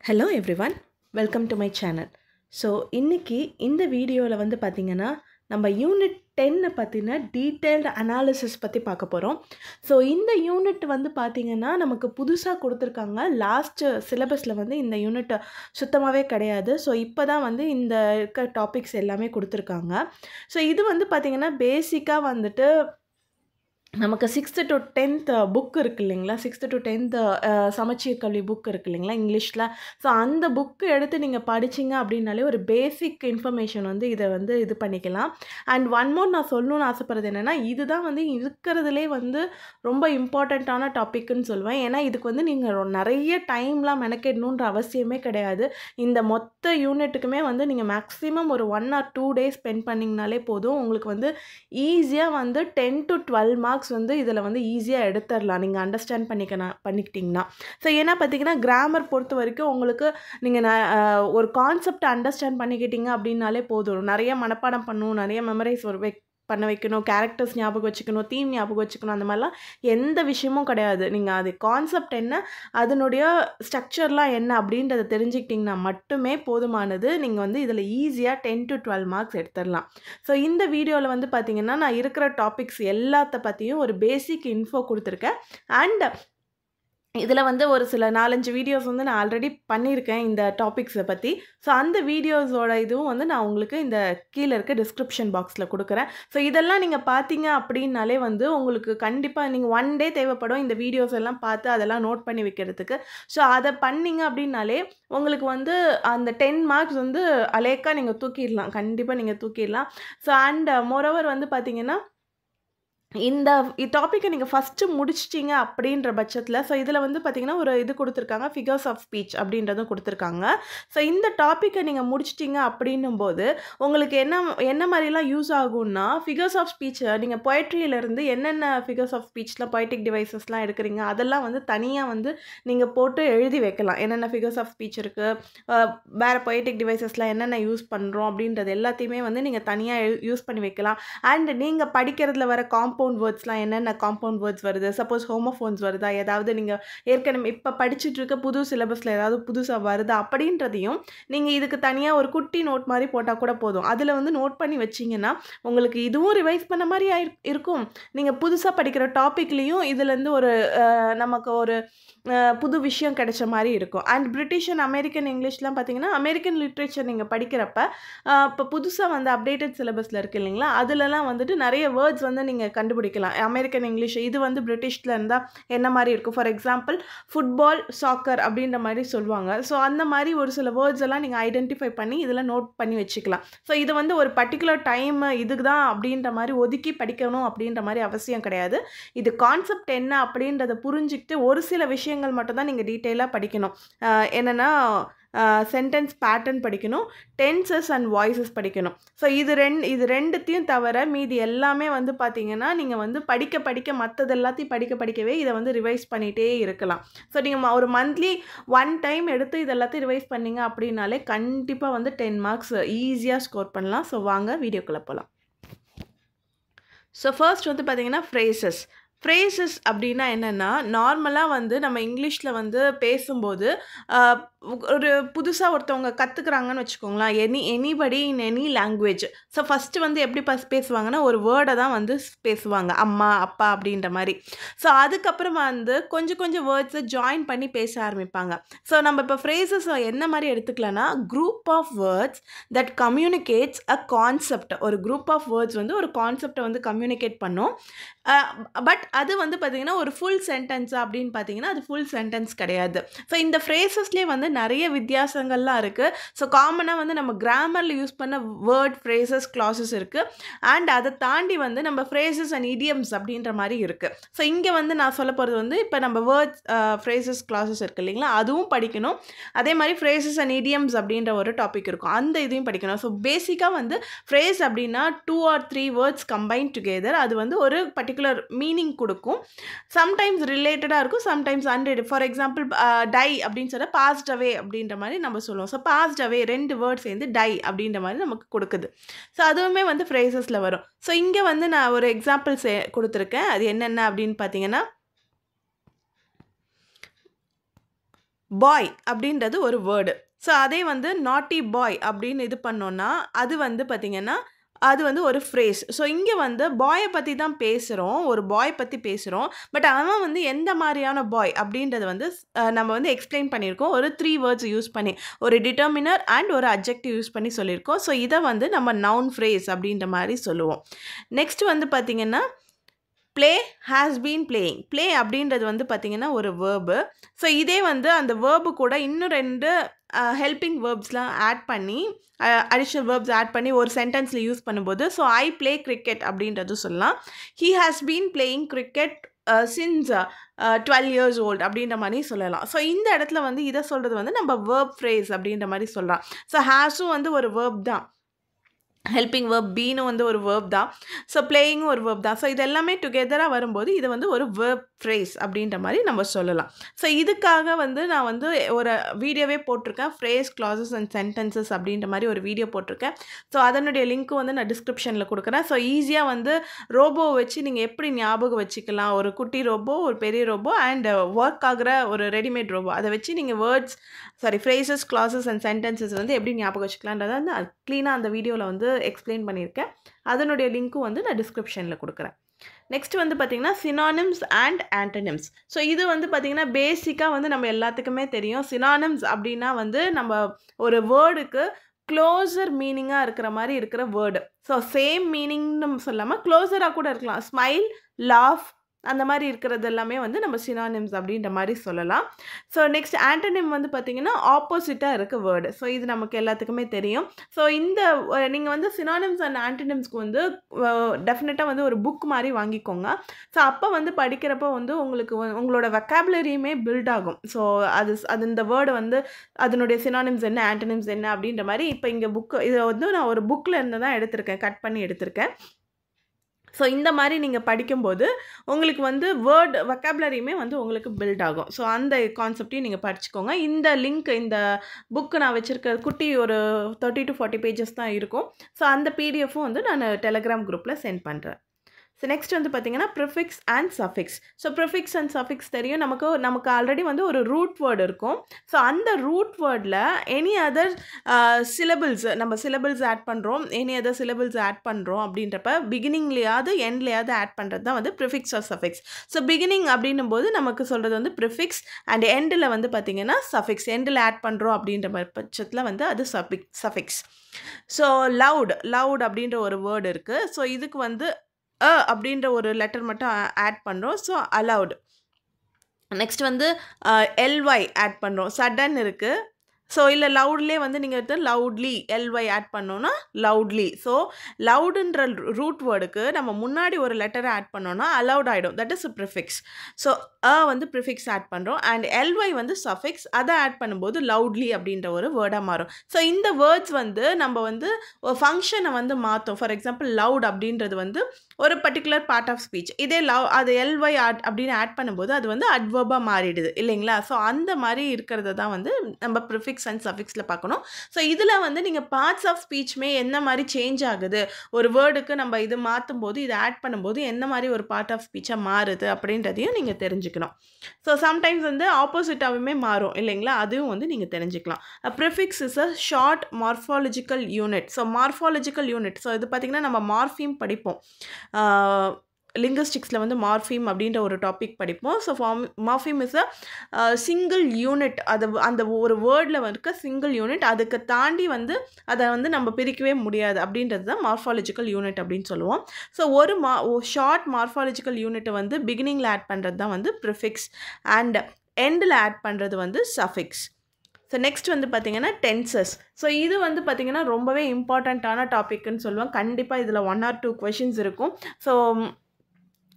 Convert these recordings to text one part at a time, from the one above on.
Hello everyone, welcome to my channel. So இன்றைக்கி இந்த வீடியோவில் வந்து பார்த்திங்கன்னா நம்ம யூனிட் 10 பற்றின டீட்டெயில்டு அனாலிசிஸ் பற்றி பார்க்க போகிறோம். ஸோ இந்த யூனிட் வந்து பார்த்திங்கன்னா நமக்கு புதுசாக கொடுத்துருக்காங்க. லாஸ்ட்டு சிலபஸில் வந்து இந்த யூனிட் சுத்தமாகவே கிடையாது. ஸோ இப்போ தான் வந்து இந்த இருக்க டாபிக்ஸ் எல்லாமே கொடுத்துருக்காங்க. ஸோ இது வந்து பார்த்திங்கன்னா பேசிக்காக வந்துட்டு நமக்கு 6th to 10th புக் இருக்குது இல்லைங்களா, 6th to 10th சமச்சீர் கல்வி புக் இருக்குது இல்லைங்களா இங்கிலீஷில். ஸோ அந்த புக்கு எடுத்து நீங்கள் படிச்சிங்க அப்படின்னாலே ஒரு பேசிக் இன்ஃபர்மேஷன் வந்து இதை வந்து இது பண்ணிக்கலாம். அண்ட் ஒன் மோர் நான் சொல்லணும்னு ஆசைப்படுறது என்னென்னா, இதுதான் வந்து இருக்கிறதுலே வந்து ரொம்ப இம்பார்ட்டண்ட்டான டாப்பிக்குன்னு சொல்லுவேன். ஏன்னா இதுக்கு வந்து நீங்கள் நிறைய டைம்லாம் மெனக்கெடணுன்ற அவசியமே கிடையாது. இந்த மொத்த யூனிட்டுக்குமே வந்து நீங்கள் மேக்ஸிமம் ஒரு 1 or 2 days ஸ்பெண்ட் பண்ணிங்கனாலே போதும். உங்களுக்கு வந்து ஈஸியாக வந்து 10 to 12 மார்க்ஸ் வந்து இதில் வந்து ஈஸியாக எடுத்துடலாம் நீங்கள் அண்டர்ஸ்டாண்ட் பண்ணிக்கிட்டிங்கன்னா. ஸோ ஏன்னா பார்த்தீங்கன்னா கிராமர் பொறுத்த வரைக்கும் உங்களுக்கு நீங்கள் ஒரு கான்செப்ட் அண்டர்ஸ்டாண்ட் பண்ணிக்கிட்டீங்க அப்படின்னாலே போதும். நிறைய மனப்பாடம் பண்ணணும், நிறைய மெமரைஸ் பண்ண வைக்கணும், கேரக்டர்ஸ் ஞாபகம் வச்சுக்கணும், தீம் ஞாபகம் வச்சுக்கணும், அந்த மாதிரிலாம் எந்த விஷயமும் கிடையாது. நீங்கள் அது கான்செப்ட் என்ன, அதனுடைய ஸ்ட்ரக்சர்லாம் என்ன அப்படின்றத தெரிஞ்சுக்கிட்டிங்கன்னா மட்டுமே போதுமானது. நீங்கள் வந்து இதில் ஈஸியாக 10 to 12 மார்க்ஸ் எடுத்துடலாம். ஸோ இந்த வீடியோவில் வந்து பார்த்திங்கன்னா நான் இருக்கிற டாபிக்ஸ் எல்லாத்த பற்றியும் ஒரு பேசிக் இன்ஃபோ கொடுத்துருக்கேன். அண்ட் இதில் வந்து ஒரு சில 4-5 வீடியோஸ் வந்து நான் ஆல்ரெடி பண்ணியிருக்கேன் இந்த டாபிக்ஸை பற்றி. ஸோ அந்த வீடியோஸோட இதுவும் வந்து நான் உங்களுக்கு இந்த கீழே இருக்க டிஸ்கிரிப்ஷன் பாக்ஸில் கொடுக்குறேன். ஸோ இதெல்லாம் நீங்கள் பார்த்தீங்க அப்படின்னாலே வந்து உங்களுக்கு கண்டிப்பாக நீங்கள் 1 day தேவைப்படும் இந்த வீடியோஸ் எல்லாம் பார்த்து அதெல்லாம் நோட் பண்ணி வைக்கிறதுக்கு. ஸோ அதை பண்ணிங்க அப்படின்னாலே உங்களுக்கு வந்து அந்த 10 மார்க்ஸ் வந்து அலேக்கா நீங்கள் தூக்கிடலாம், கண்டிப்பாக நீங்கள் தூக்கிடலாம். ஸோ அண்ட் மோரோவர் வந்து பார்த்திங்கன்னா இந்த டாப்பிக்கை நீங்கள் ஃபஸ்ட்டு முடிச்சிட்டிங்க அப்படின்ற பட்சத்தில், ஸோ இதில் வந்து பார்த்திங்கன்னா ஒரு இது கொடுத்துருக்காங்க, ஃபிகர்ஸ் ஆஃப் ஸ்பீச் அப்படின்றதும் கொடுத்துருக்காங்க. ஸோ இந்த டாப்பிக்கை நீங்கள் முடிச்சிட்டிங்க அப்படின்னும்போது உங்களுக்கு என்ன மாதிரிலாம் யூஸ் ஆகும்னா, ஃபிகர்ஸ் ஆஃப் ஸ்பீச் நீங்கள் பொயட்ரியிலேருந்து என்னென்ன ஃபிகர்ஸ் ஆஃப் ஸ்பீச்லாம் பொயட்டிக் டிவைசஸ்லாம் எடுக்கிறீங்க அதெல்லாம் வந்து தனியாக வந்து நீங்கள் போட்டு எழுதி வைக்கலாம். என்னென்ன ஃபிகர்ஸ் ஆஃப் ஸ்பீச் இருக்குது, வேறு பொயட்டிக் டிவைசஸ்லாம் என்னென்ன யூஸ் பண்ணுறோம் அப்படின்றது எல்லாத்தையுமே வந்து நீங்கள் தனியாக யூஸ் பண்ணி வைக்கலாம். அண்ட் நீங்கள் படிக்கிறதுல வர காம்பவுண்ட் வேர்ட்ஸ்லாம் என்னென்ன காம்பவுண்ட் வேர்ட்ஸ் வருது, சப்போஸ் ஹோமோஃபோன்ஸ் வருதா, ஏதாவது நீங்கள் ஏற்கனவே இப்போ படிச்சுட்டு இருக்க புது சிலபஸில் ஏதாவது புதுசாக வருதா அப்படின்றதையும் நீங்கள் இதுக்கு தனியாக ஒரு குட்டி நோட் மாதிரி போட்டால் கூட போதும். அதில் வந்து நோட் பண்ணி வச்சிங்கன்னா உங்களுக்கு இதுவும் ரிவைஸ் பண்ண மாதிரி இருக்கும். நீங்கள் புதுசாக படிக்கிற டாப்பிக்லேயும் இதுலேருந்து ஒரு நமக்கு ஒரு புது விஷயம் கிடைச்ச மாதிரி இருக்கும். அண்ட் பிரிட்டிஷ் அண்ட் அமெரிக்கன் இங்கிலீஷ்லாம் பார்த்தீங்கன்னா அமெரிக்கன் லிட்ரேச்சர் நீங்கள் படிக்கிறப்ப இப்போ புதுசாக வந்து அப்டேட்டட் சிலபஸில் இருக்குது இல்லைங்களா, அதிலலாம் வந்துட்டு நிறைய வேர்ட்ஸ் வந்து நீங்கள் கண்டுபிடிக்கலாம். அமெரிக்கன் இங்கிலீஷ் இது வந்து பிரிட்டிஷில் இருந்தால் என்ன மாதிரி இருக்கும், ஃபார் எக்ஸாம்பிள் ஃபுட்பால், சாக்கர் அப்படின்ற மாதிரி சொல்லுவாங்க. ஸோ அந்த மாதிரி ஒரு சில வேர்ட்ஸ் எல்லாம் நீங்கள் ஐடென்டிஃபை பண்ணி இதில் நோட் பண்ணி வச்சுக்கலாம். ஸோ இது வந்து ஒரு பர்டிகுலர் டைம் இதுக்கு தான் அப்படின்ற மாதிரி ஒதுக்கி படிக்கணும் அப்படின்ற மாதிரி அவசியம் கிடையாது. இது கான்செப்ட் என்ன அப்படின்றத புரிஞ்சுக்கிட்டு ஒரு சில விஷயங்கள் மட்டும்தான் நீங்கள் டீட்டெயிலாக படிக்கணும். என்னென்னா சென்டென்ஸ் பேட்டர்ன் படிக்கணும், டென்சஸ் அண்ட் வாய்ஸஸ் படிக்கணும். ஸோ இது ரெண்டுத்தையும் தவிர மீதி எல்லாமே வந்து பார்த்திங்கன்னா நீங்கள் வந்து படிக்க மற்றது எல்லாத்தையும் படிக்கவே இதை வந்து ரிவைஸ் பண்ணிகிட்டே இருக்கலாம். ஸோ நீங்கள் ஒரு மந்த்லி 1 டைம் எடுத்து இது எல்லாத்தையும் ரிவைஸ் பண்ணிங்க அப்படின்னாலே கண்டிப்பாக வந்து 10 மார்க்ஸ் ஈஸியாக ஸ்கோர் பண்ணலாம். ஸோ வாங்க வீடியோக்குள்ளே போகலாம். ஸோ ஃபர்ஸ்ட் வந்து பார்த்திங்கன்னா ஃப்ரேசஸ் அப்படின்னா என்னென்னா, நார்மலாக வந்து நம்ம இங்கிலீஷில் வந்து பேசும்போது ஒரு புதுசாக ஒருத்தவங்க கற்றுக்குறாங்கன்னு வச்சுக்கோங்களேன், anybody in any language. So first வந்து எப்படி பேசுவாங்கன்னா ஒரு வேர்டை தான் வந்து பேசுவாங்க, அம்மா அப்பா அப்படின்ற மாதிரி. ஸோ அதுக்கப்புறமா வந்து கொஞ்சம் வேர்ட்ஸை ஜாயின் பண்ணி பேச ஆரம்பிப்பாங்க. ஸோ நம்ம இப்போ ஃப்ரேசஸ் என்ன மாதிரி எடுத்துக்கலாம்னா, group of words that communicates a concept. ஒரு குரூப் ஆஃப் வேர்ட்ஸ் வந்து ஒரு கான்செப்டை வந்து கம்யூனிகேட் பண்ணும். பட் அது வந்து பார்த்திங்கன்னா ஒரு ஃபுல் சென்டென்ஸா அப்படின்னு பார்த்தீங்கன்னா அது ஃபுல் சென்டென்ஸ் கிடையாது. ஸோ இந்த ஃப்ரேசஸ்லேயே வந்து நிறைய வித்தியாசங்கள்லாம் இருக்குது. ஸோ காமனாக வந்து நம்ம கிராமரில் யூஸ் பண்ண வேர்ட், ஃப்ரேசஸ், கிளாஸஸ் இருக்குது. அண்ட் அதை தாண்டி வந்து நம்ம ஃப்ரேசஸ் அண்ட் இடியம்ஸ் அப்படின்ற மாதிரி இருக்குது. ஸோ இங்கே வந்து நான் சொல்ல போகிறது வந்து இப்போ நம்ம வேர்ட்ஸ், ஃப்ரேசஸ், கிளாஸஸ் இருக்குது இல்லைங்களா, அதுவும் படிக்கணும். அதே மாதிரி ஃப்ரேசஸ் அண்ட் இடியம்ஸ் அப்படின்ற ஒரு டாபிக் இருக்கும், அந்த இதையும் படிக்கணும். ஸோ பேசிக்காக வந்து ஃப்ரேஸ் அப்படின்னா 2 or 3 வேர்ட்ஸ் கம்பைன் டுகெதர். அது வந்து ஒரு பர்டிகுலர் மீனிங் கொடுக்கும். சம்டைம்ஸ் ரிலேட்டடாக இருக்கும், sometimes unrelated. For example tie அப்படின்னு சொன்னால் பாஸ்ட் அவே அப்படின்ற மாதிரி நம்ம சொல்லுவோம். ஸோ பாஸ்ட் அவே 2 வேர்ட் சேர்ந்து டை அப்படின்ற மாதிரி நமக்கு கொடுக்குது. ஸோ அதுவுமே வந்து ஃப்ரேசஸில் வரும். ஸோ இங்கே வந்து நான் ஒரு எக்ஸாம்பிள்ஸ் கொடுத்துருக்கேன். அது என்னென்ன அப்படின்னு பார்த்தீங்கன்னா, பாய் அப்படின்றது ஒரு வேர்டு. ஸோ அதே வந்து நாட்டி பாய் அப்படின்னு இது பண்ணோன்னா அது வந்து பார்த்திங்கன்னா அது வந்து ஒரு ஃப்ரேஸ். ஸோ இங்கே வந்து பாயை பற்றி தான் பேசுகிறோம், ஒரு பாய் பற்றி பேசுகிறோம். பட் அவன் வந்து எந்த மாதிரியான பாய் அப்படின்றத வந்து நம்ம வந்து எக்ஸ்பிளைன் பண்ணியிருக்கோம் ஒரு 3 வேர்ட்ஸ் யூஸ் பண்ணி, ஒரு டிட்டர்மினர் அண்ட் ஒரு அட்ஜெக்டிவ் யூஸ் பண்ணி சொல்லியிருக்கோம். ஸோ இதை வந்து நம்ம நவுன் ஃப்ரேஸ் அப்படின்ற மாதிரி சொல்லுவோம். நெக்ஸ்ட் வந்து பார்த்திங்கன்னா play has been playing. Play அப்படின்றது வந்து பார்த்திங்கன்னா ஒரு வேர்பு. ஸோ இதே வந்து அந்த வேர்பு கூட இன்னும் 2 ஹெல்பிங் வேர்ப்ஸ்லாம் ஆட் பண்ணி அடிஷ்னல் வேர்ப்ஸ் ஆட் பண்ணி ஒரு சென்டென்ஸில் யூஸ் பண்ணும்போது ஸோ ஐ ப்ளே கிரிக்கெட் அப்படின்றது சொல்லலாம். He has been playing cricket since 12 years old அப்படின்ற மாதிரி சொல்லலாம். ஸோ இந்த இடத்துல வந்து இதை சொல்கிறது வந்து நம்ம வேர்ப் ஃப்ரேஸ் அப்படின்ற மாதிரி சொல்லலாம். ஸோ ஹேஸும் வந்து ஒரு வேர்ப் தான், ஹெல்பிங் வேர்ப். பீனும் வந்து ஒரு வேர்ப் தான். ஸோ பிளேயிங்கும் ஒரு வேர்ப் தான். ஸோ இது எல்லாமே டுகெதராக வரும்போது இது வந்து ஒரு வேர்ப் ஃப்ரேஸ் அப்படின்ற மாதிரி நம்ம சொல்லலாம். ஸோ இதுக்காக வந்து நான் வந்து ஒரு வீடியோவே போட்டிருக்கேன், ஃப்ரேஸ் கிளாஸஸ் அண்ட் சென்டென்சஸ் அப்படின்ற மாதிரி ஒரு வீடியோ போட்டிருக்கேன். ஸோ அதனுடைய லிங்க்கும் வந்து நான் டிஸ்கிரிப்ஷனில் கொடுக்குறேன். ஸோ ஈஸியாக வந்து ரோபோவை வச்சு நீங்கள் எப்படி ஞாபகம் வச்சுக்கலாம், ஒரு குட்டி ரோபோ, ஒரு பெரிய ரோபோ அண்ட் ஒர்க் ஆகிற ஒரு ரெடிமேட் ரோபோ, அதை வச்சு நீங்கள் ஃப்ரேசஸ் கிளாஸஸ் அண்ட் சென்டென்சஸ் வந்து எப்படி ஞாபகம் வச்சுக்கலான்றதை வந்து க்ளீனாக அந்த வீடியோவில் வந்து எக்ஸ்பிளைன் பண்ணியிருக்கேன். அதனுடைய லிங்க்கும் வந்து நான் டிஸ்கிரிப்ஷனில் கொடுக்குறேன். நெக்ஸ்ட் வந்து பார்த்திங்கன்னா சினானிம்ஸ் அண்ட் ஆன்டனிம்ஸ். ஸோ இது வந்து பார்த்திங்கன்னா பேசிக்காக வந்து நம்ம எல்லாத்துக்குமே தெரியும். சினானிம்ஸ் அப்படின்னா வந்து நம்ம ஒரு வேர்டுக்கு க்ளோசர் மீனிங்காக இருக்கிற மாதிரி இருக்கிற வேர்டு. ஸோ சேம் மீனிங்னு சொல்லாமல் க்ளோசராக கூட இருக்கலாம். ஸ்மைல், லாஃப் அந்த மாதிரி இருக்கிறது எல்லாமே வந்து நம்ம சினானிம்ஸ் அப்படின்ற மாதிரி சொல்லலாம். ஸோ நெக்ஸ்ட் ஆன்டனிம் வந்து பார்த்திங்கன்னா ஆப்போசிட்டாக இருக்க வேர்டு. ஸோ இது நமக்கு எல்லாத்துக்குமே தெரியும். ஸோ இந்த நீங்கள் வந்து சினானிம்ஸ் அண்ட் ஆன்டனிம்ஸ்க்கு வந்து டெஃபினட்டாக வந்து ஒரு புக் மாதிரி வாங்கிக்கோங்க. ஸோ அப்போ வந்து படிக்கிறப்போ வந்து உங்களுக்கு உங்களோட வெக்காபுலரியுமே பில்ட் ஆகும். ஸோ அது இந்த வேர்டு வந்து அதனுடைய சினானிம்ஸ் என்ன, ஆன்டனிம்ஸ் என்ன அப்படின்ற மாதிரி இப்போ இங்கே இதை வந்து நான் ஒரு புக்கில் இருந்து தான் எடுத்திருக்கேன், கட் பண்ணி எடுத்திருக்கேன். ஸோ இந்த மாதிரி நீங்கள் படிக்கும்போது உங்களுக்கு வந்து வேர்ட் வெக்காபுலரியுமே வந்து உங்களுக்கு பில்ட் ஆகும். ஸோ அந்த கான்செப்டையும் நீங்கள் படிச்சுக்கோங்க. இந்த லிங்க், இந்த புக்கு நான் வச்சுருக்க குட்டி ஒரு 30 to 40 பேஜஸ் தான் இருக்கும். ஸோ அந்த பிடிஎஃப்பும் வந்து நான் டெலகிராம் குரூப்பில் சென்ட் பண்ணுறேன். ஸோ நெக்ஸ்ட் வந்து பார்த்திங்கன்னா prefix and suffix. So prefix and suffix தெரியும், நமக்கு ஆல்ரெடி வந்து ஒரு ரூட் வேர்டு இருக்கும். ஸோ அந்த ரூட் வேர்டில் எனி அதர் சிலபிள்ஸ், நம்ம சிலபிள்ஸ் ஆட் பண்ணுறோம், எனி அதர் சிலபிள்ஸ் ஆட் பண்ணுறோம் அப்படின்றப்ப பிகினிங்லேயாவது எண்ட்லேயாவது ஆட் பண்ணுறது தான் வந்து prefix or suffix. So beginning அப்படின்னும் போது நமக்கு சொல்கிறது வந்து ப்ரிஃபிக்ஸ் அண்ட் எண்டில் வந்து பார்த்திங்கன்னா சஃபிக்ஸ். எண்டில் ஆட் பண்ணுறோம் அப்படின்ற பட்சத்தில் வந்து அது சஃபிக்ஸ். ஸோ லவுட் அப்படின்ற ஒரு வேர்டு இருக்குது. ஸோ இதுக்கு வந்து அப்படின்ற ஒரு லெட்டர் மட்டும் ஆட் பண்ணுறோம். So allowed. நெக்ஸ்ட் வந்து எல்ஒய் ஆட் பண்ணுறோம். சடன் இருக்குது. ஸோ இல்லை லவுட்லேயே வந்து நீங்கள் எடுத்து லவுட்லி எல்ஒய் ஆட் பண்ணோன்னா லவுட்லி. ஸோ லவுடுன்ற ரூட் வேர்டுக்கு நம்ம முன்னாடி ஒரு லெட்டரை ஆட் பண்ணோன்னா அலவுட் ஆகிடும். That is prefix. ஸோ வந்து ப்ரிஃபிக்ஸ் ஆட் பண்ணுறோம் அண்ட் எல்ஒய் வந்து சஃபிக்ஸ். அதை ஆட் பண்ணும்போது லவுட்லி அப்படின்ற ஒரு வேர்டாக மாறும். ஸோ இந்த வேர்ட்ஸ் வந்து நம்ம வந்து ஒரு ஃபங்க்ஷனை வந்து மாற்றும். ஃபார் எக்ஸாம்பிள் லவுட் அப்படின்றது வந்து ஒரு பர்டிகுலர் பார்ட் ஆஃப் ஸ்பீச். இதே அது எல்ஒய் அப்படின்னு ஆட் பண்ணும்போது அது வந்து அட்வர்பாக மாறிடுது இல்லைங்களா? ஸோ அந்த மாதிரி இருக்கிறத தான் வந்து நம்ம ப்ரிஃபிக்ஸ் அண்ட் சஃபிக்ஸில் பார்க்கணும். ஸோ இதில் வந்து நீங்கள் பார்ட்ஸ் ஆஃப் ஸ்பீச்சுமே என்ன மாதிரி சேஞ்ச் ஆகுது, ஒரு வேர்டுக்கு நம்ம இது மாற்றும் போது இதை ஆட் பண்ணும்போது என்ன மாதிரி ஒரு பார்ட் ஆஃப் ஸ்பீச்சாக மாறுது அப்படின்றதையும் நீங்கள் தெரிஞ்சுக்கணும். ஸோ சம்டைம்ஸ் வந்து ஆப்போசிட்டாகவுமே மாறும் இல்லைங்களா? அதுவும் வந்து நீங்கள் தெரிஞ்சுக்கலாம். Prefix is a short morphological unit. So morphological unit, so இது பார்த்திங்கன்னா நம்ம மார்ஃபீம் படிப்போம். லிங்குஸ்டிக்ஸில் வந்து மார்ஃபீம் அப்படின்ற ஒரு டாபிக் படிப்போம். So morpheme is a single unit. அந்த ஒரு வேர்டில் இருக்க சிங்கிள் யூனிட். அதுக்கு தாண்டி வந்து அதை வந்து நம்ம பிரிக்கவே முடியாது அப்படின்றது தான் மார்ஃபாலஜிக்கல் யூனிட் அப்படின்னு சொல்லுவோம். ஸோ ஒரு ஷார்ட் மார்ஃபாலஜிக்கல் யூனிட்டை வந்து பிகினிங்கில் ஆட் பண்ணுறது தான் வந்து ப்ரிஃபிக்ஸ் அண்ட் எண்டில் ஆட் பண்ணுறது வந்து சஃபிக்ஸ். ஸோ நெக்ஸ்ட் வந்து பார்த்திங்கன்னா டென்சஸ். ஸோ இது வந்து பார்த்திங்கன்னா ரொம்பவே இம்பார்ட்டண்ட்டான டாபிக்னு சொல்லுவேன். கண்டிப்பாக இதில் 1 or 2 questions இருக்கும். ஸோ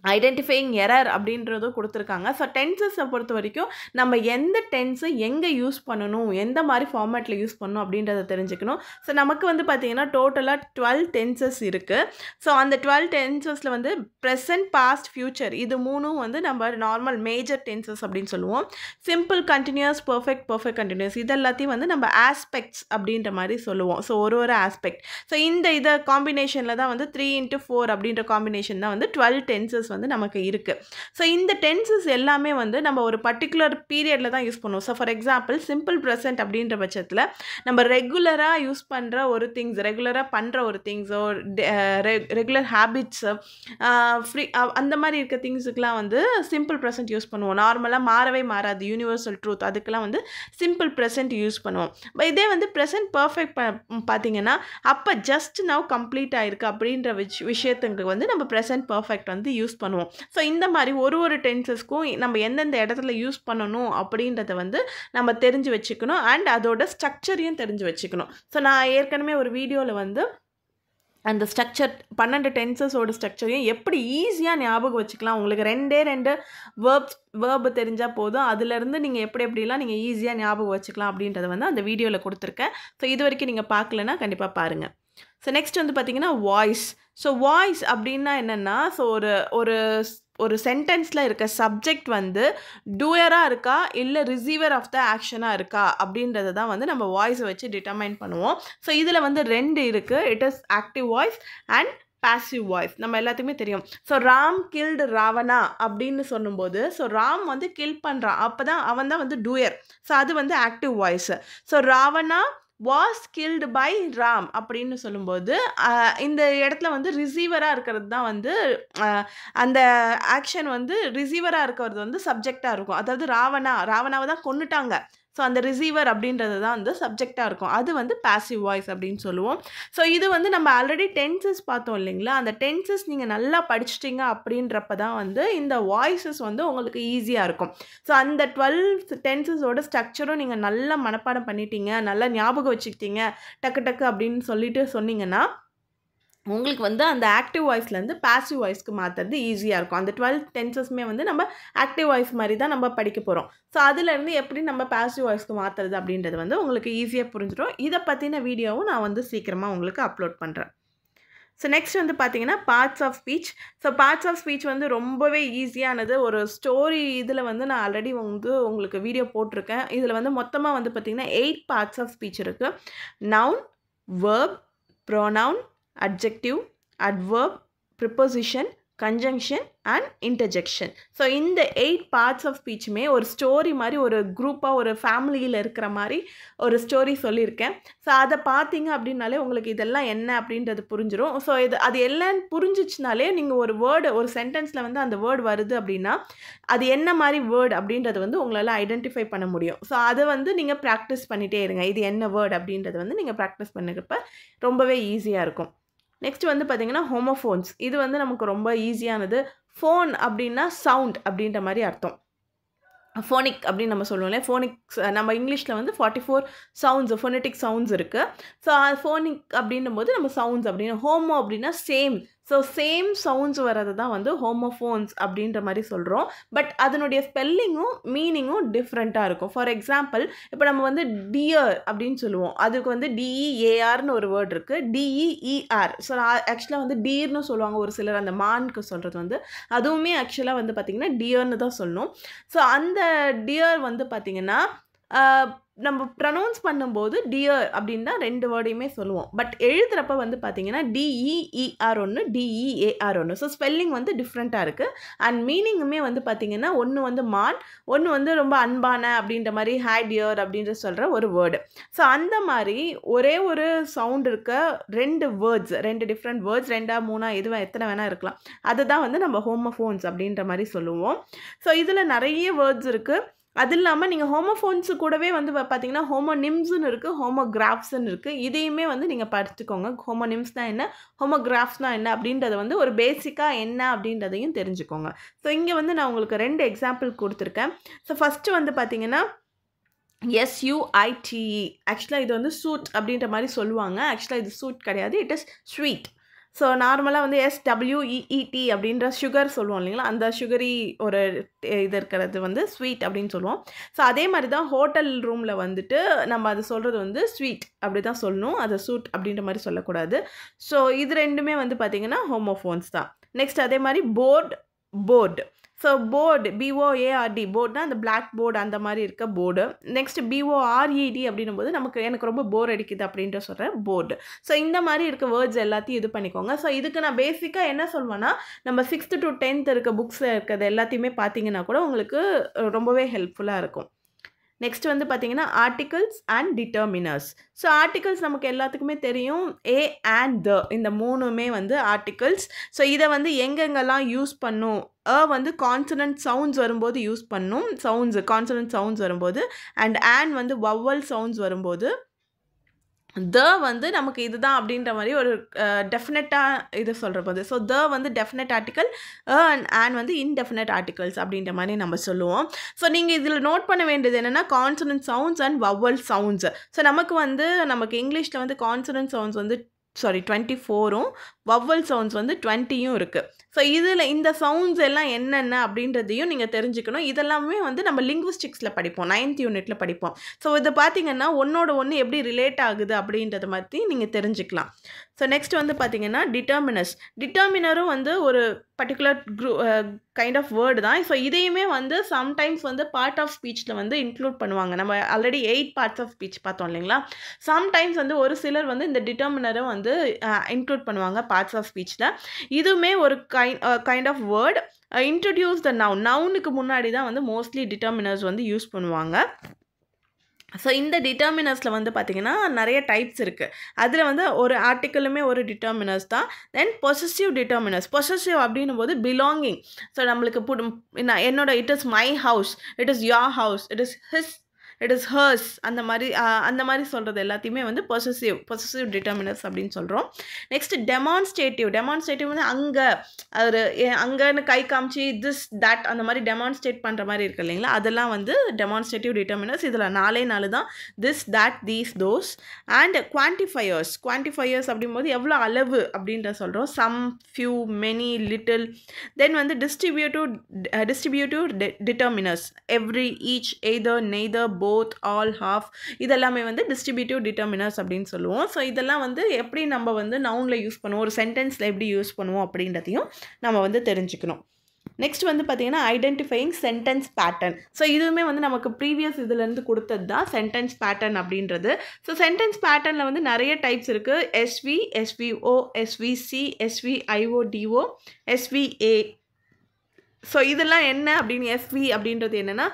ஐடென்டிஃபையிங் எரர் அப்படின்றதும் கொடுத்துருக்காங்க. ஸோ டென்சஸை பொறுத்த வரைக்கும் நம்ம எந்த டென்ஸை எங்கே யூஸ் பண்ணணும், எந்த மாதிரி ஃபார்மேட்டில் யூஸ் பண்ணணும் அப்படின்றத தெரிஞ்சுக்கணும். ஸோ நமக்கு வந்து பார்த்திங்கன்னா டோட்டலாக 12 டென்சஸ் இருக்குது. ஸோ அந்த 12 டென்சஸில் வந்து ப்ரெசன்ட், பாஸ்ட், ஃப்யூச்சர் இது மூணும் வந்து நம்ம நார்மல் மேஜர் டென்சஸ் அப்படின்னு சொல்லுவோம். சிம்பிள், கண்டினியூஸ், பர்ஃபெக்ட் கண்டினியூஸ் இது எல்லாத்தையும் வந்து நம்ம ஆஸ்பெக்ட்ஸ் அப்படின்ற மாதிரி சொல்லுவோம். ஸோ ஒரு ஆஸ்பெக்ட். ஸோ இதை காம்பினேஷனில் தான் வந்து 3 into 4 அப்படின்ற காம்பினேஷன் தான் வந்து 12 டென்சஸ் வந்து நமக்கு இருக்குது. ஸோ இந்த டென்சஸ் எல்லாமே வந்து நம்ம ஒரு பர்டிகுலர் பீரியடில் தான் யூஸ் பண்ணுவோம். So for example simple present அப்படின்ற பட்சத்தில் நம்ம ரெகுலராக யூஸ் பண்ணுற ஒரு திங்ஸ், ரெகுலராக பண்ணுற ஒரு திங்ஸோ, ரெகுலர் ஹேபிட்ஸு, அந்த மாதிரி இருக்க திங்ஸுக்கெலாம் வந்து சிம்பிள் ப்ரெசன்ட் யூஸ் பண்ணுவோம். நார்மலாக மாறவே மாறாது, யூனிவர்சல் ட்ரூத், அதுக்கெலாம் வந்து சிம்பிள் ப்ரெசன்ட் யூஸ் பண்ணுவோம். இதே வந்து ப்ரெசன்ட் பர்ஃபெக்ட் பார்த்தீங்கன்னா அப்போ ஜஸ்ட் நவ் கம்ப்ளீட் ஆகிருக்கு அப்படின்ற விஷயத்துக்கு வந்து நம்ம ப்ரெசன்ட் பர்ஃபெக்ட் வந்து யூஸ் பண்ணுவோம். ஸோ இந்த மாதிரி ஒரு டென்சஸ்க்கும் நம்ம எந்தெந்த இடத்துல யூஸ் பண்ணணும் அப்படின்றத வந்து நம்ம தெரிஞ்சு வச்சுக்கணும். அண்ட் அதோட ஸ்ட்ரக்சரையும் தெரிஞ்சு வச்சுக்கணும். ஸோ நான் ஏற்கனவே ஒரு வீடியோவில் வந்து அந்த ஸ்ட்ரக்சர் 12 டென்சஸோட ஸ்ட்ரக்சரையும் எப்படி ஈஸியாக ஞாபகம் வச்சுக்கலாம், உங்களுக்கு 2 வேர்பு தெரிஞ்சால் போதும், அதுலேருந்து நீங்கள் எப்படிலாம் நீங்கள் ஈஸியாக ஞாபகம் வச்சுக்கலாம் அப்படின்றத வந்து அந்த வீடியோவில் கொடுத்துருக்கேன். ஸோ இது வரைக்கும் நீங்கள் பார்க்கலன்னா கண்டிப்பாக பாருங்கள். ஸோ நெக்ஸ்ட் வந்து பார்த்திங்கன்னா வாய்ஸ். ஸோ வாய்ஸ் அப்படின்னா என்னென்னா, ஸோ ஒரு சென்டென்ஸில் இருக்க சப்ஜெக்ட் வந்து டூயராக இருக்கா இல்லை ரிசீவர் ஆஃப் த ஆக்ஷனாக இருக்கா அப்படின்றத தான் வந்து நம்ம வாய்ஸை வச்சு டிட்டர்மைன் பண்ணுவோம். ஸோ இதில் வந்து 2 இருக்குது. It is active voice and passive voice. நம்ம எல்லாத்துக்குமே தெரியும். ஸோ ராம் கில்டு ராவணா அப்படின்னு சொல்லும்போது, ஸோ ராம் வந்து கில் பண்ணுறான், அப்போ தான் அவன் தான் வந்து டூயர். ஸோ அது வந்து active voice. So Ravana was killed by Ram அப்படின்னு சொல்லும்போது இந்த இடத்துல வந்து ரிசீவராக இருக்கிறது தான் வந்து அந்த ஆக்ஷன் வந்து ரிசீவராக இருக்கிறது வந்து சப்ஜெக்டாக இருக்கும். அதாவது ராவணாவை தான் கொன்னுட்டாங்க. ஸோ அந்த ரிசீவர் அப்படின்றது தான் வந்து சப்ஜெக்டாக இருக்கும். அது வந்து பாசிவ் வாய்ஸ் அப்படின்னு சொல்லுவோம். ஸோ இது வந்து நம்ம ஆல்ரெடி டென்சஸ் பார்த்தோம் இல்லைங்களா, அந்த டென்சஸ் நீங்கள் நல்லா படிச்சிட்டிங்க அப்படின்றப்ப தான் வந்து இந்த வாய்ஸஸ் வந்து உங்களுக்கு ஈஸியாக இருக்கும். ஸோ அந்த 12 டென்சஸோட ஸ்ட்ரக்சரும் நீங்கள் நல்லா மனப்பாடம் பண்ணிட்டீங்க, நல்லா ஞாபகம் வச்சுக்கிட்டீங்க, டக்கு அப்படின்னு சொல்லிட்டு சொன்னீங்கன்னா உங்களுக்கு வந்து அந்த ஆக்டிவ் வாய்ஸ்லேருந்து பாசிவ் வாய்ஸ்க்கு மாற்றுறது ஈஸியாக இருக்கும். அந்த 12 டென்சஸுமே வந்து நம்ம ஆக்டிவ் வாய்ஸ் மாதிரி தான் நம்ம படிக்க போகிறோம். ஸோ அதுலேருந்து எப்படி நம்ம பாசிவ் வாய்ஸ்க்கு மாற்றுறது அப்படின்றது வந்து உங்களுக்கு ஈஸியாக புரிஞ்சிடும். இதை பற்றின வீடியோவும் நான் வந்து சீக்கிரமாக உங்களுக்கு அப்லோட் பண்ணுறேன். ஸோ நெக்ஸ்ட் வந்து பார்த்தீங்கன்னா parts of speech. So parts of speech வந்து ரொம்பவே ஈஸியானது. ஒரு ஸ்டோரி இதில் வந்து நான் ஆல்ரெடி வந்து உங்களுக்கு வீடியோ போட்டிருக்கேன். இதில் வந்து மொத்தமாக வந்து பார்த்திங்கன்னா 8 பார்ட்ஸ் ஆஃப் ஸ்பீச் இருக்குது. Noun, verb, pronoun, adjective, adverb, preposition, conjunction and interjection. So இந்த 8 பார்ட்ஸ் ஆஃப் ஸ்பீச்சுமே ஒரு ஸ்டோரி மாதிரி, ஒரு குரூப்பாக, ஒரு ஃபேமிலியில் இருக்கிற மாதிரி ஒரு ஸ்டோரி சொல்லியிருக்கேன். ஸோ அதை பார்த்தீங்க அப்படின்னாலே உங்களுக்கு இதெல்லாம் என்ன அப்படின்றது புரிஞ்சிடும். ஸோ அது எல்லாம் புரிஞ்சிச்சுனாலே நீங்கள் ஒரு வேர்டு, ஒரு சென்டென்ஸில் வந்து அந்த வேர்டு வருது அப்படின்னா அது என்ன மாதிரி வேர்டு அப்படின்றது வந்து உங்களால் ஐடென்டிஃபை பண்ண முடியும். ஸோ அதை வந்து நீங்கள் ப்ராக்டிஸ் பண்ணிகிட்டே இருங்க. இது என்ன வேர்டு அப்படின்றது வந்து நீங்கள் ப்ராக்டிஸ் பண்ணுறப்ப ரொம்பவே ஈஸியாக இருக்கும். நெக்ஸ்ட் வந்து பார்த்திங்கன்னா ஹோமோஃபோன்ஸ். இது வந்து நமக்கு ரொம்ப ஈஸியானது. ஃபோன் அப்படின்னா சவுண்ட் அப்படின்ற மாதிரி அர்த்தம். ஃபோனிக் அப்படின்னு நம்ம சொல்லுவோம்ல, ஃபோனிக்ஸ் நம்ம இங்கிலீஷில் வந்து 44 சவுண்ட்ஸ், ஃபோனெட்டிக் சவுண்ட்ஸ் இருக்குது. ஸோ ஃபோனிக் அப்படின்னும் போது நம்ம சவுண்ட்ஸ் அப்படின்னு, ஹோமோ அப்படின்னா சேம். ஸோ சேம் சவுண்ட்ஸ் வர்றது தான் வந்து ஹோமோஃபோன்ஸ் அப்படின்ற மாதிரி சொல்கிறோம். பட் அதனுடைய ஸ்பெல்லிங்கும் மீனிங்கும் டிஃப்ரெண்ட்டாக இருக்கும். ஃபார் எக்ஸாம்பிள் இப்போ நம்ம வந்து டியர் அப்படின்னு சொல்லுவோம், அதுக்கு வந்து டிஇஏஆர்னு ஒரு வேர்ட் இருக்குது, டிஇஇஆர். ஸோ ஆக்சுவலாக வந்து டீர்னு சொல்லுவாங்க ஒரு சிலர், அந்த மானுக்கு சொல்கிறது வந்து அதுவுமே ஆக்சுவலாக வந்து பார்த்திங்கன்னா டியர்னு தான் சொல்லணும். ஸோ அந்த டியர் வந்து பார்த்திங்கன்னா நம்ம ப்ரனவுன்ஸ் பண்ணும்போது டியர் அப்படின்னு தான் 2 வேர்டையுமே சொல்லுவோம். பட் எழுதுகிறப்ப வந்து பார்த்திங்கன்னா டிஇஇஆர் ஒன்று, டிஇஏஆர் ஒன்று. ஸோ ஸ்பெல்லிங் வந்து டிஃப்ரெண்ட்டாக இருக்குது. அண்ட் மீனிங்குமே வந்து பார்த்திங்கன்னா ஒன்று வந்து மான், ஒன்று வந்து ரொம்ப அன்பான அப்படின்ற மாதிரி ஹேட் டியர் அப்படின்ற சொல்கிற ஒரு வேர்டு. ஸோ அந்த மாதிரி ஒரே ஒரு சவுண்ட் இருக்க 2 வேர்ட்ஸ், 2 டிஃப்ரெண்ட் வேர்ட்ஸ், 2 3 எதுவும் எத்தனை வேணால் இருக்கலாம். அதுதான் வந்து நம்ம ஹோமோஃபோன்ஸ் அப்படின்ற மாதிரி சொல்லுவோம். ஸோ இதில் நிறைய வேர்ட்ஸ் இருக்குது. அது இல்லாமல் நீங்கள் ஹோமோஃபோன்ஸு கூடவே வந்து பார்த்தீங்கன்னா ஹோமோனிம்ஸ்னு இருக்குது, ஹோமோகிராஃப்ஸ்ன்னு இருக்குது. இதையுமே வந்து நீங்கள் படிச்சுக்கோங்க. ஹோமோனிம்ஸ்னால் என்ன, ஹோமோகிராஃப்ஸ்னால் என்ன அப்படின்றத வந்து ஒரு பேசிக்காக என்ன அப்படின்றதையும் தெரிஞ்சுக்கோங்க. ஸோ இங்கே வந்து நான் உங்களுக்கு 2 எக்ஸாம்பிள் கொடுத்துருக்கேன். ஸோ ஃபஸ்ட்டு வந்து பார்த்தீங்கன்னா SUITE. ஆக்சுவலாக இது வந்து சூட் அப்படின்ற மாதிரி சொல்லுவாங்க. ஆக்சுவலாக இது சூட் கிடையாது, இட் இஸ் ஸ்வீட். ஸோ நார்மலாக வந்து SWEET அப்படின்ற சுகர் சொல்லுவோம் இல்லைங்களா, அந்த சுகரி ஒரு இது இருக்கிறது வந்து ஸ்வீட் அப்படின்னு சொல்லுவோம். ஸோ அதே மாதிரி தான் ஹோட்டல் ரூமில் வந்துட்டு நம்ம அது சொல்கிறது வந்து ஸ்வீட் அப்படி தான் சொல்லணும், அது சூட் அப்படின்ற மாதிரி சொல்லக்கூடாது. ஸோ இது 2மே வந்து பார்த்திங்கன்னா ஹோமோஃபோன்ஸ் தான். நெக்ஸ்ட் அதே மாதிரி போர்டு. ஸோ போர்டு BOARD போர்டுனா அந்த பிளாக் போர்டு அந்த மாதிரி இருக்க போர்டு. நெக்ஸ்ட் BORED அப்படின்னும்போது எனக்கு ரொம்ப போர் அடிக்குது அப்படின்ற சொல்கிற போர்டு. ஸோ இந்த மாதிரி இருக்க வேர்ட்ஸ் எல்லாத்தையும் இது பண்ணிக்கோங்க. ஸோ இதுக்கு நான் பேசிக்காக என்ன சொல்வேன்னா, நம்ம 6th to 10th இருக்க புக்ஸில் இருக்கிறது எல்லாத்தையுமே பார்த்தீங்கன்னா கூட உங்களுக்கு ரொம்பவே ஹெல்ப்ஃபுல்லாக இருக்கும். நெக்ஸ்ட் வந்து பார்த்தீங்கன்னா ஆர்டிகல்ஸ் அண்ட் டிட்டர்மினர்ஸ். ஸோ ஆர்டிகல்ஸ் நமக்கு எல்லாத்துக்குமே தெரியும், ஏ அண்ட் த இந்த மூணுமே வந்து ஆர்டிகல்ஸ். ஸோ இதை வந்து எங்கெங்கெல்லாம் யூஸ் பண்ணும், வந்து கான்சனன்ட் சவுண்ட்ஸ் வரும்போது யூஸ் பண்ணும், கான்சனன்ட் சவுண்ட்ஸ் வரும்போது, அண்ட் வந்து வவ்வல் சவுண்ட்ஸ் வரும்போது, வந்து நமக்கு இதுதான் அப்படின்ற மாதிரி ஒரு டெஃபினட்டாக இது சொல்கிற போது. ஸோ வந்து டெஃபினட் ஆர்டிக்கல், அண்ட் வந்து இன்டெஃபினட் ஆர்டிகல்ஸ் அப்படின்ற மாதிரி நம்ம சொல்லுவோம். ஸோ நீங்கள் இதில் நோட் பண்ண வேண்டியது என்னென்னா consonant sounds and vowel sounds. So நமக்கு இங்கிலீஷில் வந்து கான்சனன்ட் சவுண்ட்ஸ் வந்து 24ம் வவ்வல் சவுண்ட்ஸ் வந்து 20யும் இருக்குது. ஸோ இதில் இந்த சவுண்ட்ஸ் எல்லாம் என்னென்ன அப்படின்றதையும் நீங்கள் தெரிஞ்சுக்கணும். இதெல்லாமே வந்து நம்ம லிங்குவிஸ்டிக்ஸில் படிப்போம், 9th யூனிட்டில் படிப்போம். ஸோ இதை பார்த்தீங்கன்னா ஒன்றோட ஒன்று எப்படி ரிலேட் ஆகுது அப்படின்றத மாதிரி நீங்கள் தெரிஞ்சுக்கலாம். ஸோ நெக்ஸ்ட் வந்து பார்த்தீங்கன்னா டிட்டர்மினரும் வந்து ஒரு பர்டிகுலர் கைண்ட் ஆஃப் வேர்டு தான். ஸோ இதையுமே வந்து சம்டைம்ஸ் வந்து பார்ட் ஆஃப் ஸ்பீச்சில் வந்து இன்க்ளூட் பண்ணுவாங்க. நம்ம ஆல்ரெடி 8 பார்ட்ஸ் ஆஃப் ஸ்பீச் பார்த்தோம் இல்லைங்களா. சம்டைம்ஸ் வந்து ஒரு சிலர் வந்து இந்த டிட்டர்மினரும் வந்து இன்க்ளூட் பண்ணுவாங்க பார்ட்ஸ் ஆஃப் ஸ்பீச்சில். இதுவுமே ஒரு kind of word. Introduce the நவுனுக்கு முன்னாடி தான் வந்து மோஸ்ட்லி டிட்டர்மினர்ஸ் வந்து யூஸ் பண்ணுவாங்க. ஸோ இந்த டிட்டர்மினர்ஸில் வந்து பார்த்திங்கன்னா நிறைய டைப்ஸ் இருக்குது. அதில் வந்து ஒரு ஆர்டிக்கலுமே ஒரு டிட்டர்மினர்ஸ் தான். தென் பொசசிவ் டிட்டர்மினர்ஸ். பொசசிவ் அப்படின்னும் போது பிலாங்கிங். ஸோ நம்மளுக்கு என்னோட it is my house, it is your house, it is his, it is hers, அந்த மாதிரி சொல்கிறது எல்லாத்தையுமே வந்து பொசசிவ் டிட்டர்மினர்ஸ் அப்படின்னு சொல்கிறோம். நெக்ஸ்ட் டெமான்ஸ்ட்ரேட்டிவ் வந்து அங்கன்னு கை காமிச்சு திஸ் தட் அந்த மாதிரி டெமான்ஸ்ட்ரேட் பண்ணுற மாதிரி இருக்கு இல்லைங்களா, அதெல்லாம் வந்து டெமான்ஸ்ட்ரேட்டிவ் டிட்டர்மினர்ஸ். இதில் 4 தான், this that these those. And quantifiers அப்படிங்கும்போது எவ்வளோ அளவு அப்படின்ற சொல்கிறோம், some, few, many, little. Then வந்து distributive determiners, every, each, either, neither, both, all, half, இதெல்லாமே வந்து டிஸ்ட்ரிபியூட்டிவ் டிட்டர்மினர்ஸ் அப்படின்னு சொல்லுவோம். ஸோ இதெல்லாம் வந்து எப்படி நம்ம வந்து நவுனில் யூஸ் பண்ணுவோம், ஒரு சென்டென்ஸில் எப்படி யூஸ் பண்ணுவோம் அப்படின்றதையும் நம்ம வந்து தெரிஞ்சுக்கணும். நெக்ஸ்ட் வந்து பார்த்தீங்கன்னா ஐடென்டிஃபையிங் சென்டென்ஸ் பேட்டர்ன். ஸோ இதுவுமே வந்து நமக்கு ப்ரீவியஸ் இதுலேருந்து கொடுத்தது தான் சென்டென்ஸ் பேட்டர்ன் அப்படின்றது. ஸோ சென்டென்ஸ் பேட்டர்னில் வந்து நிறைய டைப்ஸ் இருக்குது. SV, SVO, SVC, SVIODO, SVA. So இதெல்லாம் என்ன அப்படின்னு, SV அப்படின்றது என்னென்னா,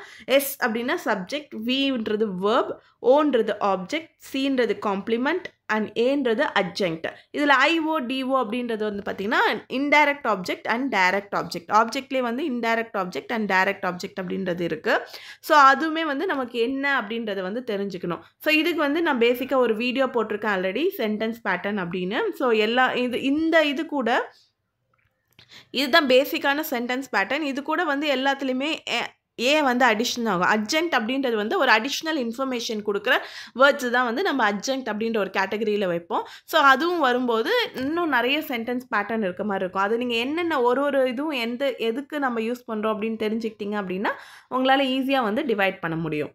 S அப்படின்னா சப்ஜெக்ட், Vன்றது வேர்ப், Oன்றது ஆப்ஜெக்ட், Cன்றது காம்ப்ளிமெண்ட், அண்ட் ஏன்றது அட்ஜங்க்ட். இதில் IODO அப்படின்றது வந்து பார்த்திங்கன்னா indirect object and direct object. ஆப்ஜெக்ட்லேயே வந்து indirect object and direct object அப்படின்றது இருக்குது. ஸோ அதுவுமே வந்து நமக்கு என்ன அப்படின்றத வந்து தெரிஞ்சுக்கணும். ஸோ இதுக்கு வந்து நான் பேசிக்காக ஒரு வீடியோ போட்டிருக்கேன் ஆல்ரெடி, சென்டென்ஸ் பேட்டர்ன் அப்படின்னு. ஸோ இது கூட இதுதான் பேசிக்கான சென்டென்ஸ் பேட்டர்ன். இது கூட வந்து எல்லாத்துலேயுமே வந்து அடிஷனல் ஆகும். அட்ஜங்க்ட் அப்படின்றது வந்து ஒரு அடிஷ்னல் இன்ஃபர்மேஷன் கொடுக்குற வேர்ட்ஸ் தான் வந்து நம்ம அட்ஜங்க்ட் அப்படின்ற ஒரு கேட்டகரியில் வைப்போம். ஸோ அதுவும் வரும்போது இன்னும் நிறைய சென்டென்ஸ் பேட்டர்ன் இருக்க மாதிரி இருக்கும். அது நீங்கள் என்னென்ன ஒரு இதுவும் எதுக்கு நம்ம யூஸ் பண்ணுறோம் அப்படின்னு தெரிஞ்சுக்கிட்டீங்க அப்படின்னா உங்களால் ஈஸியாக வந்து டிவைட் பண்ண முடியும்.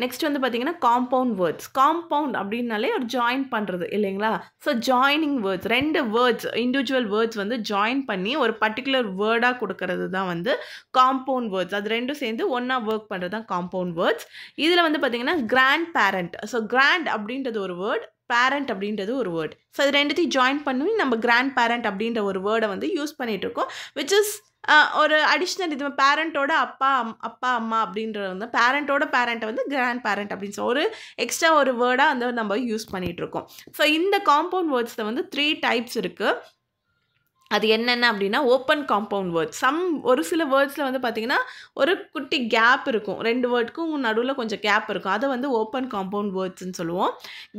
நெக்ஸ்ட் வந்து பார்த்தீங்கன்னா காம்பவுண்ட் வேர்ட்ஸ். காம்பவுண்ட் அப்படின்னாலே ஒரு ஜாயின் பண்ணுறது இல்லைங்களா. So joining words, 2 words, individual words வந்து ஜாயின் பண்ணி ஒரு பர்டிகுலர் வேர்டாக கொடுக்கறது தான் வந்து காம்பவுண்ட் வேர்ட்ஸ். அது 2 சேர்ந்து ஒன்றா ஒர்க் பண்ணுறது தான் காம்பவுண்ட் வேர்ட்ஸ். இதில் வந்து பார்த்தீங்கன்னா கிராண்ட் பேரண்ட். ஸோ கிராண்ட் அப்படின்றது ஒரு வேர்ட், பேரண்ட் அப்படின்றது ஒரு வேர்ட். ஸோ இது 2த்தையும் ஜாயின் பண்ணி நம்ம கிராண்ட் பேரண்ட் அப்படின்ற ஒரு வேர்டை வந்து யூஸ் பண்ணிகிட்டு இருக்கோம். விச் இஸ் ஒரு அடிஷ்னல் இது பேரண்ட்டோட அப்பா அம்மா அப்படின்றது வந்து பேரண்ட்டோட பேரண்ட்டை வந்து கிராண்ட் பேரண்ட் அப்படின்னு சொல்லி ஒரு எக்ஸ்ட்ரா ஒரு வேர்டாக வந்து நம்ம யூஸ் பண்ணிகிட்ருக்கோம். ஸோ இந்த காம்பவுண்ட் வேர்ட்ஸில் வந்து 3 டைப்ஸ் இருக்குது. அது என்னென்ன அப்படின்னா ஓப்பன் காம்பவுண்ட் வேர்ட்ஸ். ஒரு சில வேர்ட்ஸில் வந்து பார்த்திங்கன்னா ஒரு குட்டி கேப் இருக்கும், 2 வேர்டுக்கும் நடுவில் கொஞ்சம் கேப் இருக்கும். அதை வந்து ஓப்பன் காம்பவுண்ட் வேர்ட்ஸ்ன்னு சொல்லுவோம்.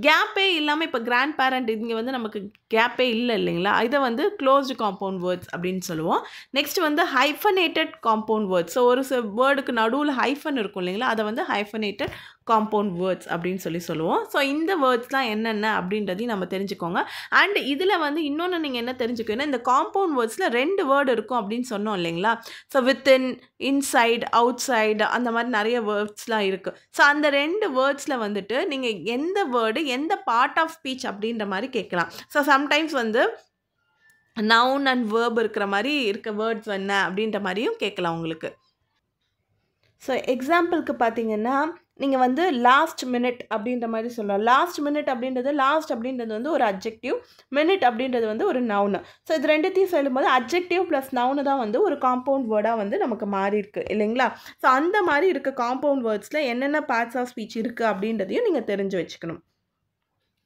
கேப்பே இல்லாமல் இப்போ கிராண்ட் பேரண்ட் இங்கே வந்து நமக்கு கேப்பே இல்லைங்களா, இதை வந்து க்ளோஸ்டு காம்பவுண்ட் வேர்ட்ஸ் அப்படின்னு சொல்லுவோம். நெக்ஸ்ட் வந்து ஹைஃபனேட்டட் காம்பவுண்ட் வேர்ட்ஸ். ஸோ ஒரு சில வேர்டுக்கு நடுவில் ஹைஃபன் இருக்கும் இல்லைங்களா, அதை வந்து ஹைஃபனேட்டட் காம்பவுண்ட் வேர்ட்ஸ் அப்படின்னு சொல்லுவோம். ஸோ இந்த வேர்ட்ஸ்லாம் என்னென்ன அப்படின்றதையும் நம்ம தெரிஞ்சுக்கோங்க. அண்ட் இதில் வந்து இன்னொன்று நீங்கள் என்ன தெரிஞ்சுக்கணும், இந்த காம்பவுண்ட் வேர்ட்ஸில் 2 வேர்டு இருக்கும் அப்படின்னு சொன்னோம் இல்லைங்களா. So within, inside, out side, அந்த மாதிரி நிறைய வேர்ட்ஸ்லாம் இருக்குது. ஸோ அந்த 2 வேர்ட்ஸில் வந்துட்டு நீங்கள் எந்த வேர்டு எந்த பார்ட் ஆஃப் ஸ்பீச் அப்படின்ற மாதிரி கேட்கலாம். ஸோ சம்டைம்ஸ் வந்து நவுன் அண்ட் வேர்ப் இருக்கிற மாதிரி இருக்க வேர்ட்ஸ் என்ன அப்படின்ற மாதிரியும் கேட்கலாம் உங்களுக்கு. ஸோ எக்ஸாம்பிளுக்கு பார்த்தீங்கன்னா நீங்கள் வந்து லாஸ்ட் மினிட் அப்படின்ற மாதிரி சொல்லலாம். லாஸ்ட் மினிட் அப்படின்றது வந்து ஒரு அட்ஜெக்டிவ், மினிட் அப்படின்றது வந்து ஒரு நவுனு. ஸோ இது ரெண்டுத்தையும் சொல்லும்போது அட்ஜெக்டிவ் ப்ளஸ் நவுனு தான் வந்து ஒரு காம்பவுண்ட் வேர்டாக வந்து நமக்கு மாறி இருக்குது இல்லைங்களா? ஸோ அந்த மாதிரி இருக்க காம்பவுண்ட் வேர்ட்ஸில் என்னென்ன பார்ட்ஸ் ஆஃப் ஸ்பீச் இருக்குது அப்படின்றதையும் நீங்கள் தெரிஞ்சு வச்சுக்கணும்.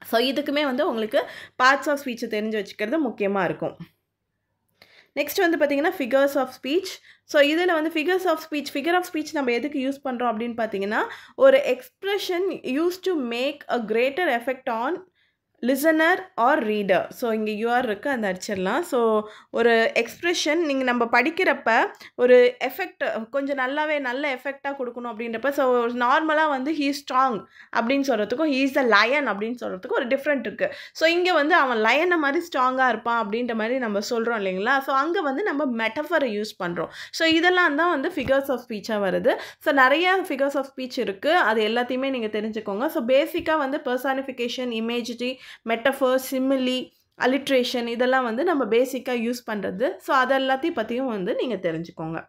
ஸோ இதுக்குமே வந்து உங்களுக்கு பார்ட்ஸ் ஆஃப் ஸ்பீச்சை தெரிஞ்சு வச்சுக்கிறது முக்கியமாக இருக்கும். நெக்ஸ்ட் வந்து பார்த்தீங்கன்னா ஃபிகர்ஸ் ஆஃப் ஸ்பீச். ஸோ இதில் வந்து ஃபிகர் ஆஃப் ஸ்பீச் நம்ம எதுக்கு யூஸ் பண்ணுறோம் அப்படின்னு பார்த்தீங்கன்னா, ஒரு expression use to make a greater effect on listener or reader. So இங்கே யூஆர் இருக்குது, அந்த அடிச்சிடலாம். ஸோ ஒரு எக்ஸ்ப்ரெஷன் நீங்கள் நம்ம படிக்கிறப்ப ஒரு எஃபெக்ட் கொஞ்சம் நல்ல எஃபெக்டாக கொடுக்கணும் அப்படின்றப்ப, ஸோ நார்மலாக வந்து ஹீ ஸ்ட்ராங் அப்படின்னு சொல்கிறதுக்கும் ஹீ இஸ் அ லயன் அப்படின்னு சொல்கிறதுக்கும் ஒரு டிஃப்ரெண்ட் இருக்குது. ஸோ இங்கே வந்து அவன் லயனை மாதிரி ஸ்ட்ராங்காக இருப்பான் அப்படின்ற மாதிரி நம்ம சொல்கிறோம் இல்லைங்களா? ஸோ அங்கே வந்து நம்ம மெட்டஃபரை யூஸ் பண்ணுறோம். ஸோ இதெல்லாம் தான் வந்து ஃபிகர்ஸ் ஆஃப் ஸ்பீச்சாக வருது. ஸோ நிறைய ஃபிகர்ஸ் ஆஃப் ஸ்பீச் இருக்குது, அது எல்லாத்தையுமே நீங்கள் தெரிஞ்சுக்கோங்க. ஸோ பேசிக்காக வந்து பர்சானிஃபிகேஷன், இமேஜரி, மெட்டஃபர், சிமிலி, அலிட்ரேஷன் இதெல்லாம் வந்து நம்ம பேசிக்காக யூஸ் பண்ணுறது. ஸோ அதெல்லாத்தையும் பற்றியும் வந்து நீங்கள் தெரிஞ்சுக்கோங்க.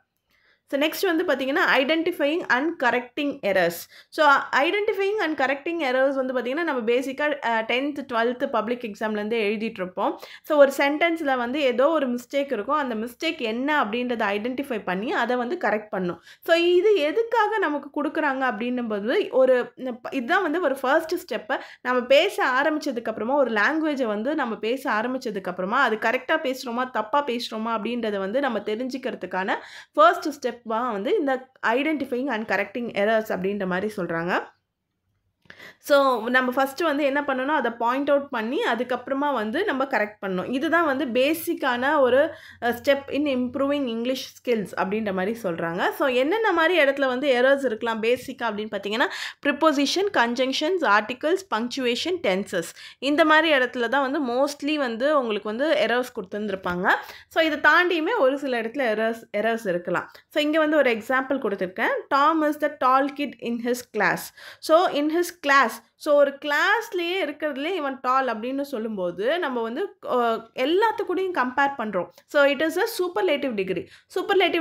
ஸோ நெக்ஸ்ட் வந்து பார்த்தீங்கன்னா identifying and correcting errors. So identifying and correcting errors வந்து பார்த்திங்கன்னா நம்ம பேசிக்காக 10th 12th பப்ளிக் எக்ஸாம்லேருந்து எழுதிட்டுருப்போம். ஸோ ஒரு சென்டென்ஸில் வந்து ஏதோ ஒரு மிஸ்டேக் இருக்கும், அந்த மிஸ்டேக் என்ன அப்படின்றத ஐடென்டிஃபை பண்ணி அதை வந்து கரெக்ட் பண்ணணும். ஸோ இது எதுக்காக நமக்கு கொடுக்குறாங்க அப்படின்னும்போது இதுதான் வந்து ஒரு ஃபர்ஸ்ட் ஸ்டெப்பை. நம்ம பேச ஆரம்பித்ததுக்கப்புறமா ஒரு லாங்குவேஜை வந்து நம்ம பேச ஆரம்பித்ததுக்கப்புறமா அது கரெக்டாக பேசுகிறோமா தப்பாக பேசுகிறோமா அப்படின்றத வந்து நம்ம தெரிஞ்சுக்கிறதுக்கான ஃபர்ஸ்ட் ஸ்டெப் வந்து இந்த ஐடென்டிஃபையிங் அண்ட் கரெக்டிங் எரர்ஸ் அப்படின்ற மாதிரி சொல்கிறாங்க. ஸோ நம்ம ஃபஸ்ட்டு வந்து என்ன பண்ணணும், அதை பாயிண்ட் அவுட் பண்ணி அதுக்கப்புறமா வந்து நம்ம கரெக்ட் பண்ணணும். இதுதான் வந்து பேசிக்கான ஒரு step in improving English skills அப்படின்ற மாதிரி சொல்கிறாங்க. ஸோ என்னென்ன மாதிரி இடத்துல வந்து எரர்ஸ் இருக்கலாம் பேசிக்காக அப்படின்னு பார்த்தீங்கன்னா, preposition, conjunctions, articles, punctuation, tenses இந்த மாதிரி இடத்துல தான் வந்து மோஸ்ட்லி வந்து உங்களுக்கு வந்து எரர்ஸ் கொடுத்துருந்துருப்பாங்க. ஸோ இதை தாண்டியுமே ஒரு சில இடத்துல எரர்ஸ் இருக்கலாம். ஸோ இங்கே வந்து ஒரு எக்ஸாம்பிள் கொடுத்துருக்கேன். Tom is the tall kid in his class. So in his class, so ஒரு கிளாஸ்லேயே இருக்கிறதுலே இவன் டால் அப்படின்னு சொல்லும்போது நம்ம வந்து எல்லாத்துக்கூடையும் கம்பேர் பண்ணுறோம். So it is a superlative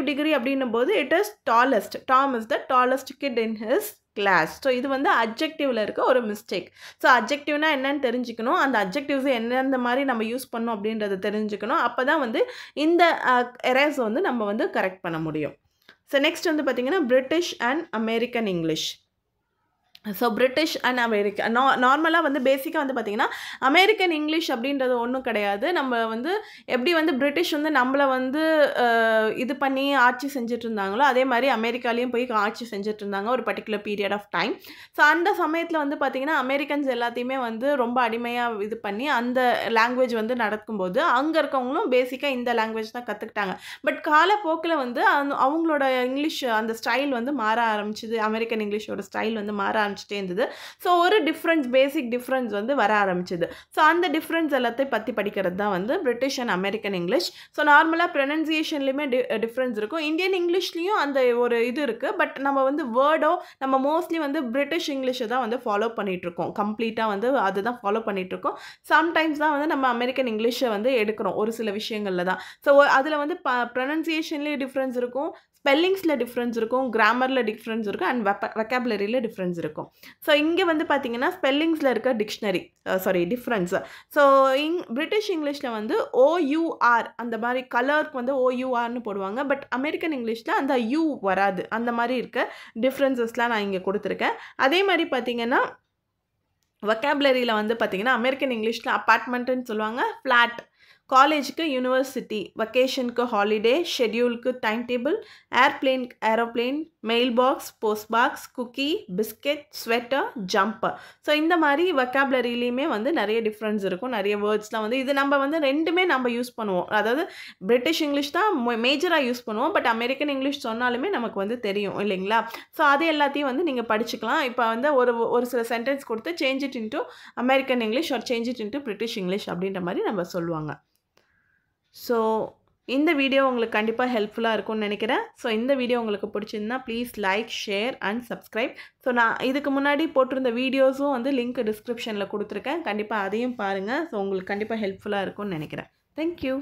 degree அப்படின்னும் போது it is tallest. Tom is the tallest kid in his class. So இது வந்து அட்ஜெக்டிவில் இருக்க ஒரு மிஸ்டேக். ஸோ அட்ஜெக்டிவ்னா என்னன்னு தெரிஞ்சுக்கணும், அந்த அட்ஜெக்டிவ்ஸை எந்தெந்த மாதிரி நம்ம யூஸ் பண்ணோம் அப்படின்றத தெரிஞ்சுக்கணும். அப்போ தான் வந்து இந்த எரர்ஸ் வந்து நம்ம வந்து கரெக்ட் பண்ண முடியும். ஸோ நெக்ஸ்ட் வந்து பார்த்திங்கன்னா British and American English. So British and America நார்மலாக வந்து பேசிக்காக வந்து பார்த்திங்கன்னா அமெரிக்கன் இங்கிலீஷ் அப்படின்றது ஒன்றும் கிடையாது. நம்ம வந்து எப்படி வந்து பிரிட்டிஷ் வந்து நம்மளை வந்து இது பண்ணி ஆட்சி செஞ்சுட்டு இருந்தாங்களோ அதே மாதிரி அமெரிக்காலேயும் போய் ஆட்சி செஞ்சுட்டு இருந்தாங்க ஒரு particular period of time. So அந்த சமயத்தில் வந்து பார்த்திங்கன்னா அமெரிக்கன்ஸ் எல்லாத்தையுமே வந்து ரொம்ப அடிமையாக இது பண்ணி அந்த லாங்குவேஜ் வந்து நடக்கும்போது அங்கே இருக்கவங்களும் பேசிக்காக இந்த லாங்குவேஜ் தான் கற்றுக்கிட்டாங்க. பட் காலப்போக்கில் வந்து அவங்களோட இங்கிலீஷ் அந்த ஸ்டைல் வந்து மாற ஆரம்பிச்சிது. அமெரிக்கன் இங்கிலீஷோட ஸ்டைல் வந்து மாற இருந்தது. ஸோ ஒரு பேசிக் டிஃப்ரென்ஸ் வந்து வர ஆரம்பிச்சது. ஸோ அந்த டிஃப்ரென்ஸ் எல்லாத்தையும் பற்றி படிக்கிறது தான் வந்து British and American English. So நார்மலாக ப்ரொனன்சியேஷன்லையுமே டிஃப்ரென்ஸ் இருக்கும். இந்தியன் இங்கிலீஷ்லேயும் அந்த ஒரு இது இருக்குது. பட் நம்ம வந்து வேர்டோ நம்ம மோஸ்ட்லி வந்து பிரிட்டிஷ் இங்கிலீஷை தான் வந்து ஃபாலோ பண்ணிகிட்ருக்கோம். கம்ப்ளீட்டாக வந்து அதுதான் ஃபாலோ பண்ணிகிட்ருக்கோம். சம்டைம்ஸ் தான் வந்து நம்ம அமெரிக்கன் இங்கிலீஷை வந்து எடுக்கிறோம் ஒரு சில விஷயங்களில் தான். ஸோ அதில் வந்து ப்ரொனன்சியேஷன்லேயும் டிஃப்ரென்ஸ் இருக்கும், ஸ்பெல்லிங்ஸில் டிஃப்ரென்ஸ் இருக்கும், கிராமரில் டிஃப்ரென்ஸ் இருக்கும், அண்ட் வெக்காபுலரியில் டிஃப்ரென்ஸ் இருக்கும். ஸோ இங்கே வந்து பார்த்தீங்கன்னா ஸ்பெல்லிங்ஸில் இருக்க டிஃப்ரென்ஸ். ஸோ பிரிட்டிஷ் இங்கிலீஷில் வந்து ஓயூஆர் அந்த மாதிரி கலருக்கு வந்து ஓயூஆர்னு போடுவாங்க. பட் அமெரிக்கன் இங்கிலீஷில் அந்த யூ வராது. அந்த மாதிரி இருக்க டிஃப்ரென்சஸ்லாம் நான் இங்கே கொடுத்துருக்கேன். அதே மாதிரி பார்த்தீங்கன்னா வெக்காபுலரியில் வந்து பார்த்தீங்கன்னா அமெரிக்கன் இங்கிலீஷில் அப்பார்ட்மெண்ட்டுன்னு சொல்லுவாங்க, ஃப்ளாட், காலேஜுக்கு யூனிவர்சிட்டி, வெக்கேஷனுக்கு ஹாலிடே, ஷெட்யூலுக்கு time table, aeroplane, mail box, post box, cookie, biscuit, sweater, jumper. So இந்த மாதிரி வெக்காபுலரிலையுமே வந்து நிறைய டிஃப்ரென்ஸ் இருக்கும். நிறைய வேர்ட்ஸ்லாம் வந்து இது நம்ம வந்து ரெண்டுமே நம்ம யூஸ் பண்ணுவோம். அதாவது பிரிட்டிஷ் இங்கிலீஷ் தான் மேஜராக யூஸ் பண்ணுவோம். பட் அமெரிக்கன் இங்கிலீஷ் சொன்னாலுமே நமக்கு வந்து தெரியும் இல்லைங்களா? ஸோ அது எல்லாத்தையும் வந்து நீங்கள் படிச்சுக்கலாம். இப்போ வந்து ஒரு சில சென்டென்ஸ் கொடுத்து change it into American English or change it into British English அப்படின்ற மாதிரி நம்ம சொல்லுவாங்க. ஸோ இந்த வீடியோ உங்களுக்கு கண்டிப்பாக ஹெல்ப்ஃபுல்லாக இருக்கும்னு நினைக்கிறேன். ஸோ இந்த வீடியோ உங்களுக்கு பிடிச்சிருந்தா please like, share and subscribe. So நான் இதுக்கு முன்னாடி போட்டிருந்த வீடியோஸும் வந்து லிங்க் டிஸ்கிரிப்ஷனில் கொடுத்துருக்கேன். கண்டிப்பாக அதையும் பாருங்கள். ஸோ உங்களுக்கு கண்டிப்பாக ஹெல்ப்ஃபுல்லாக இருக்கும்னு நினைக்கிறேன். தேங்க்யூ.